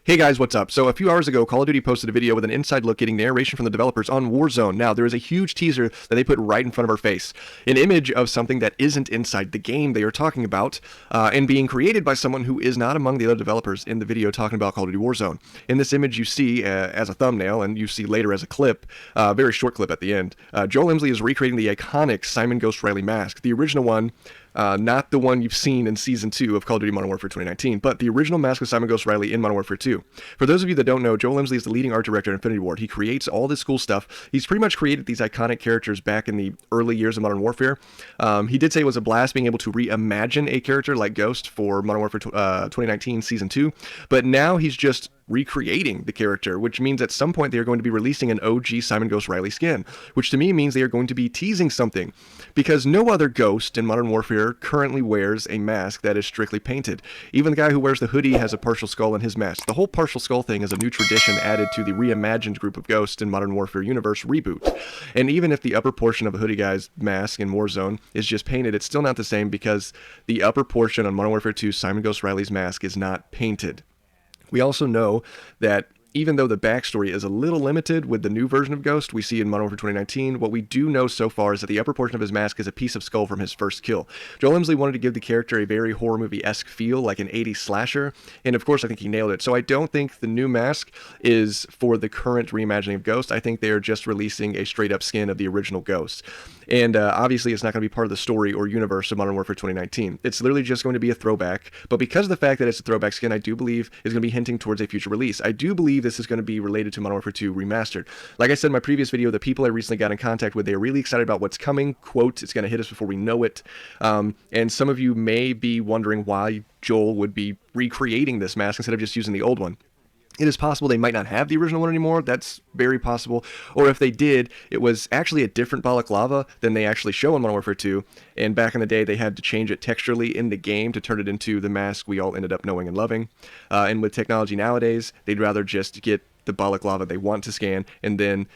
Hey guys, what's up? So a few hours ago, Call of Duty posted a video with an inside look getting narration from the developers on Warzone. Now, there is a huge teaser that they put right in front of our face. An image of something that isn't inside the game they are talking about, and being created by someone who is not among the other developers in the video talking about Call of Duty Warzone. In this image, you see as a thumbnail, and you see later as a clip, a very short clip at the end, Joel Emsley is recreating the iconic Simon Ghost Riley mask, the original one. Not the one you've seen in Season 2 of Call of Duty Modern Warfare 2019, but the original mask of Simon Ghost Riley in Modern Warfare 2. For those of you that don't know, Joel Emsley is the leading art director at Infinity Ward. He creates all this cool stuff. He's pretty much created these iconic characters back in the early years of Modern Warfare. He did say it was a blast being able to reimagine a character like Ghost for Modern Warfare 2019 Season 2, but now he's just recreating the character, which means at some point they are going to be releasing an OG Simon Ghost Riley skin, which to me means they are going to be teasing something, because no other Ghost in Modern Warfare currently wears a mask that is strictly painted. Even the guy who wears the hoodie has a partial skull in his mask. The whole partial skull thing is a new tradition added to the reimagined group of Ghosts in Modern Warfare universe reboot. And even if the upper portion of a hoodie guy's mask in Warzone is just painted, it's still not the same because the upper portion on Modern Warfare 2 Simon Ghost Riley's mask is not painted. We also know that even though the backstory is a little limited with the new version of Ghost we see in Modern Warfare 2019, what we do know so far is that the upper portion of his mask is a piece of skull from his first kill. Joel Emsley wanted to give the character a very horror movie-esque feel, like an 80s slasher, and of course I think he nailed it. So I don't think the new mask is for the current reimagining of Ghost. I think they are just releasing a straight-up skin of the original Ghost. And obviously it's not going to be part of the story or universe of Modern Warfare 2019. It's literally just going to be a throwback, but because of the fact that it's a throwback skin, I do believe is going to be hinting towards a future release. I do believe this is going to be related to Modern Warfare 2 Remastered. Like I said in my previous video, the people I recently got in contact with, they are really excited about what's coming. Quote, it's going to hit us before we know it. And some of you may be wondering why Joel would be recreating this mask instead of just using the old one. It is possible they might not have the original one anymore. That's very possible. Or if they did, it was actually a different balaclava than they actually show in Modern Warfare 2. And back in the day, they had to change it texturally in the game to turn it into the mask we all ended up knowing and loving. And with technology nowadays, they'd rather just get the balaclava they want to scan and then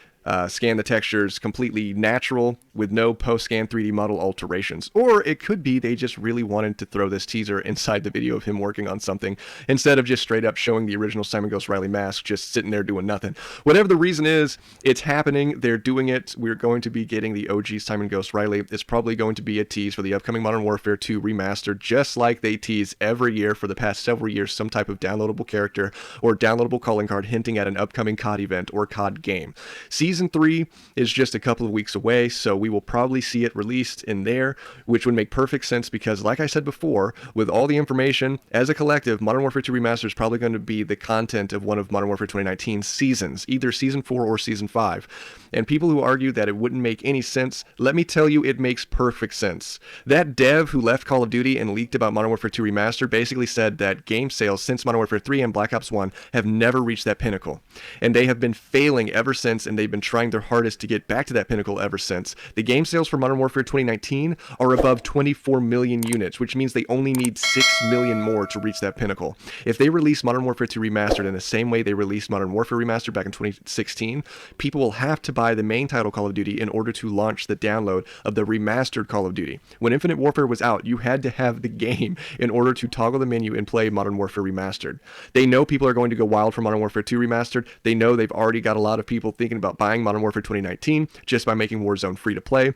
scan the textures completely natural with no post-scan 3D model alterations. Or it could be they just really wanted to throw this teaser inside the video of him working on something instead of just straight up showing the original Simon Ghost Riley mask just sitting there doing nothing. Whatever the reason is, it's happening. They're doing it. We're going to be getting the OG Simon Ghost Riley. It's probably going to be a tease for the upcoming Modern Warfare 2 Remastered, just like they tease every year for the past several years some type of downloadable character or downloadable calling card hinting at an upcoming COD event or COD game. Season 3 is just a couple of weeks away, so we will probably see it released in there, which would make perfect sense because, like I said before, with all the information, as a collective, Modern Warfare 2 Remastered is probably going to be the content of one of Modern Warfare 2019 seasons, either Season 4 or Season 5. And people who argue that it wouldn't make any sense, let me tell you, it makes perfect sense. That dev who left Call of Duty and leaked about Modern Warfare 2 Remastered basically said that game sales since Modern Warfare 3 and Black Ops 1 have never reached that pinnacle. And they have been failing ever since, and they've been trying their hardest to get back to that pinnacle ever since. The game sales for Modern Warfare 2019 are above 24 million units, which means they only need 6 million more to reach that pinnacle. If they release Modern Warfare 2 Remastered in the same way they released Modern Warfare Remastered back in 2016, people will have to buy the main title Call of Duty in order to launch the download of the remastered Call of Duty. When Infinite Warfare was out, you had to have the game in order to toggle the menu and play Modern Warfare Remastered. They know people are going to go wild for Modern Warfare 2 Remastered. They know they've already got a lot of people thinking about buying Modern Warfare 2019 just by making Warzone free to play.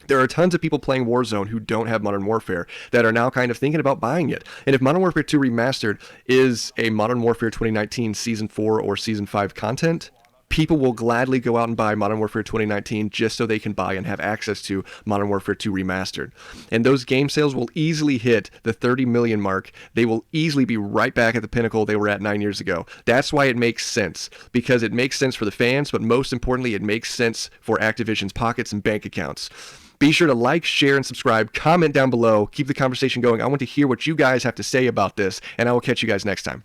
There are tons of people playing Warzone who don't have Modern Warfare that are now kind of thinking about buying it. And if Modern Warfare 2 Remastered is a Modern Warfare 2019 Season 4 or Season 5 content, people will gladly go out and buy Modern Warfare 2019 just so they can buy and have access to Modern Warfare 2 Remastered. And those game sales will easily hit the 30 million mark. They will easily be right back at the pinnacle they were at 9 years ago. That's why it makes sense, because it makes sense for the fans, but most importantly, it makes sense for Activision's pockets and bank accounts. Be sure to like, share, and subscribe. Comment down below. Keep the conversation going. I want to hear what you guys have to say about this, and I will catch you guys next time.